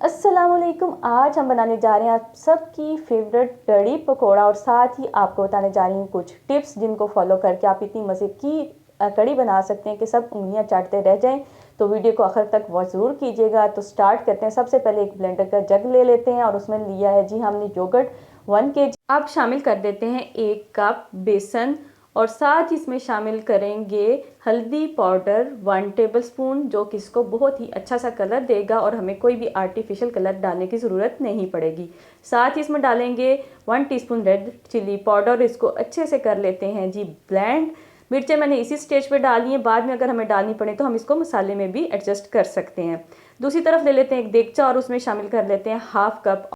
अस्सलामुअलैकुम। आज हम बनाने जा रहे हैं आप सबकी फेवरेट कड़ी पकोड़ा और साथ ही आपको बताने जा रही हूँ कुछ टिप्स जिनको फॉलो करके आप इतनी मज़े की कड़ी बना सकते हैं कि सब उंगलियां चाटते रह जाएं। तो वीडियो को आखिर तक वॉच ज़रूर कीजिएगा। तो स्टार्ट करते हैं। सबसे पहले एक ब्लेंडर का जग ले लेते हैं और उसमें लिया है जी हमने योगर्ट 1 kg। आप शामिल कर देते हैं 1 कप बेसन और साथ ही इसमें शामिल करेंगे हल्दी पाउडर 1 टेबलस्पून, जो कि इसको बहुत ही अच्छा सा कलर देगा और हमें कोई भी आर्टिफिशियल कलर डालने की ज़रूरत नहीं पड़ेगी। साथ ही इसमें डालेंगे 1 टीस्पून रेड चिली पाउडर। इसको अच्छे से कर लेते हैं जी ब्लेंड। मिर्चें मैंने इसी स्टेज पे डाली हैं, बाद में अगर हमें डालनी पड़े तो हम इसको मसाले में भी एडजस्ट कर सकते हैं। दूसरी तरफ ले लेते हैं एक देगचा और उसमें शामिल कर लेते हैं 1/2 कप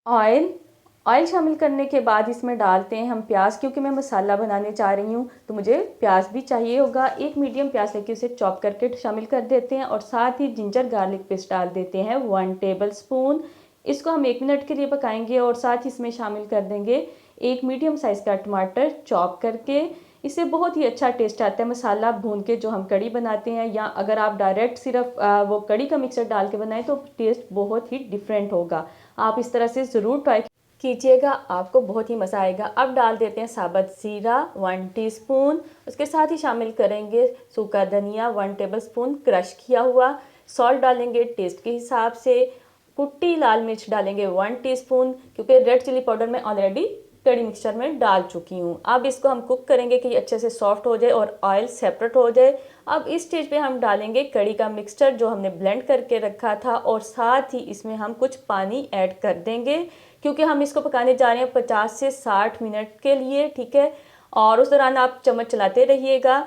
ऑयल। ऑयल शामिल करने के बाद इसमें डालते हैं हम प्याज, क्योंकि मैं मसाला बनाने जा रही हूँ तो मुझे प्याज भी चाहिए होगा। एक मीडियम प्याज लेके उसे चॉप करके शामिल कर देते हैं और साथ ही जिंजर गार्लिक पेस्ट डाल देते हैं 1 टेबलस्पून। इसको हम 1 मिनट के लिए पकाएंगे और साथ ही इसमें शामिल कर देंगे एक मीडियम साइज़ का टमाटर चॉप करके। इससे बहुत ही अच्छा टेस्ट आता है मसाला भून के जो हम कड़ी बनाते हैं, या अगर आप डायरेक्ट सिर्फ वो कड़ी का मिक्सर डाल के बनाएं तो टेस्ट बहुत ही डिफरेंट होगा। आप इस तरह से ज़रूर ट्राई कीजिएगा, आपको बहुत ही मज़ा आएगा। अब डाल देते हैं साबुत ज़ीरा 1 टीस्पून। उसके साथ ही शामिल करेंगे सूखा धनिया 1 टेबलस्पून क्रश किया हुआ। सॉल्ट डालेंगे टेस्ट के हिसाब से। कुटी लाल मिर्च डालेंगे 1 टीस्पून, क्योंकि रेड चिली पाउडर मैं ऑलरेडी कड़ी मिक्सचर में डाल चुकी हूँ। अब इसको हम कुक करेंगे कि ये अच्छे से सॉफ्ट हो जाए और ऑयल सेपरेट हो जाए। अब इस स्टेज पे हम डालेंगे कड़ी का मिक्सचर जो हमने ब्लेंड करके रखा था और साथ ही इसमें हम कुछ पानी ऐड कर देंगे, क्योंकि हम इसको पकाने जा रहे हैं 50 से 60 मिनट के लिए, ठीक है। और उस दौरान आप चम्मच चलाते रहिएगा।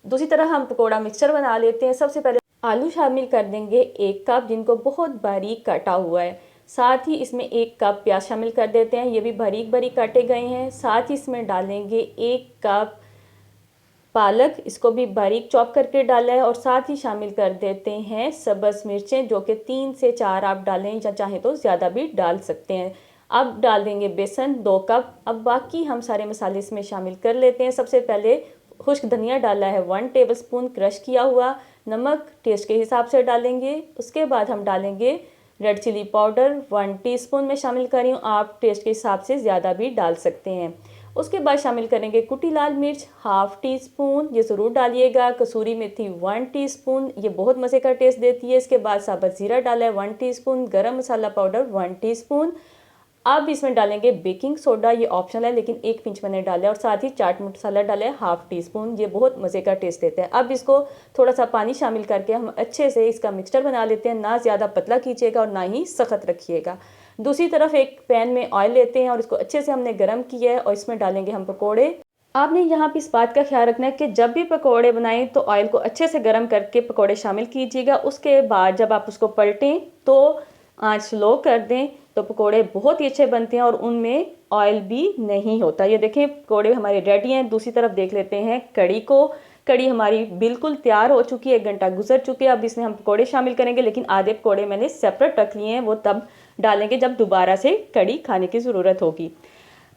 दूसरी तरह हम पकोड़ा मिक्सचर बना लेते हैं। सबसे पहले आलू शामिल कर देंगे 1 कप, जिनको बहुत बारीक काटा हुआ है। साथ ही इसमें 1 कप प्याज शामिल कर देते हैं, ये भी बारीक बारीक काटे गए हैं। साथ ही इसमें डालेंगे 1 कप पालक, इसको भी बारीक चॉप करके डाला है। और साथ ही शामिल कर देते हैं सब्ज़ मिर्चें, जो कि 3 से 4 आप डालें या चाहें तो ज़्यादा भी डाल सकते हैं। अब डाल देंगे बेसन 2 कप। अब बाकी हम सारे मसाले इसमें शामिल कर लेते हैं। सबसे पहले खुश्क धनिया डाला है 1 टेबलस्पून क्रश किया हुआ। नमक टेस्ट के हिसाब से डालेंगे। उसके बाद हम डालेंगे रेड चिली पाउडर 1 टीस्पून में शामिल कर रही हूँ, आप टेस्ट के हिसाब से ज़्यादा भी डाल सकते हैं। उसके बाद शामिल करेंगे कुटी लाल मिर्च 1/2 टीस्पून, ये ज़रूर डालिएगा। कसूरी मेथी 1 टीस्पून, ये बहुत मज़े का टेस्ट देती है। इसके बाद साबुत ज़ीरा डाला है 1 टीस्पून, गरम मसाला पाउडर 1 टीस्पून। अब इसमें डालेंगे बेकिंग सोडा, ये ऑप्शनल है लेकिन 1 पिंच मैंने डाला है। और साथ ही चाट मसाला डाला है 1/2 टीस्पून, ये बहुत मज़े का टेस्ट देता है। अब इसको थोड़ा सा पानी शामिल करके हम अच्छे से इसका मिक्सचर बना लेते हैं। ना ज़्यादा पतला कीजिएगा और ना ही सख्त रखिएगा। दूसरी तरफ एक पैन में ऑयल लेते हैं और इसको अच्छे से हमने गर्म किया है और इसमें डालेंगे हम पकोड़े। आपने यहाँ पे इस बात का ख्याल रखना है कि जब भी पकोड़े बनाएं तो ऑयल को अच्छे से गर्म करके पकोड़े शामिल कीजिएगा। उसके बाद जब आप उसको पलटें तो आंच स्लो कर दें, तो पकोड़े बहुत ही अच्छे बनते हैं और उनमें ऑयल भी नहीं होता। ये देखें पकोड़े हमारे रेडी हैं। दूसरी तरफ देख लेते हैं कड़ी को। कड़ी हमारी बिल्कुल तैयार हो चुकी है, 1 घंटा गुजर चुके हैं। अब इसमें हम पकोड़े शामिल करेंगे, लेकिन आधे पकोड़े मैंने सेपरेट रख लिए हैं, वो तब डालेंगे जब दोबारा से कड़ी खाने की ज़रूरत होगी।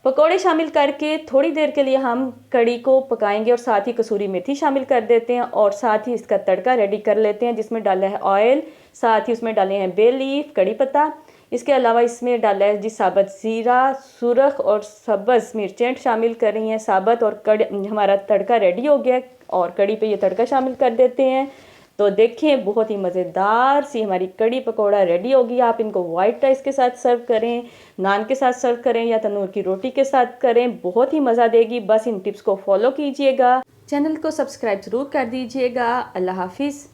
पकोड़े शामिल करके थोड़ी देर के लिए हम कड़ी को पकाएंगे और साथ ही कसूरी मेथी शामिल कर देते हैं और साथ ही इसका तड़का रेडी कर लेते हैं, जिसमें डाला है ऑयल। साथ ही उसमें डाले हैं बे लीफ, कड़ी पत्ता। इसके अलावा इसमें डाला है जी साबुत ज़ीरा, सुरख और सब्ज़ मिर्चें शामिल कर रही हैं साबुत। और कड़ी हमारा तड़का रेडी हो गया और कड़ी पे ये तड़का शामिल कर देते हैं। तो देखें बहुत ही मज़ेदार सी हमारी कड़ी पकौड़ा रेडी होगी। आप इनको वाइट राइस के साथ सर्व करें, नान के साथ सर्व करें या तंदूर की रोटी के साथ करें, बहुत ही मज़ा देगी। बस इन टिप्स को फॉलो कीजिएगा। चैनल को सब्सक्राइब ज़रूर कर दीजिएगा। अल्लाह हाफिज़।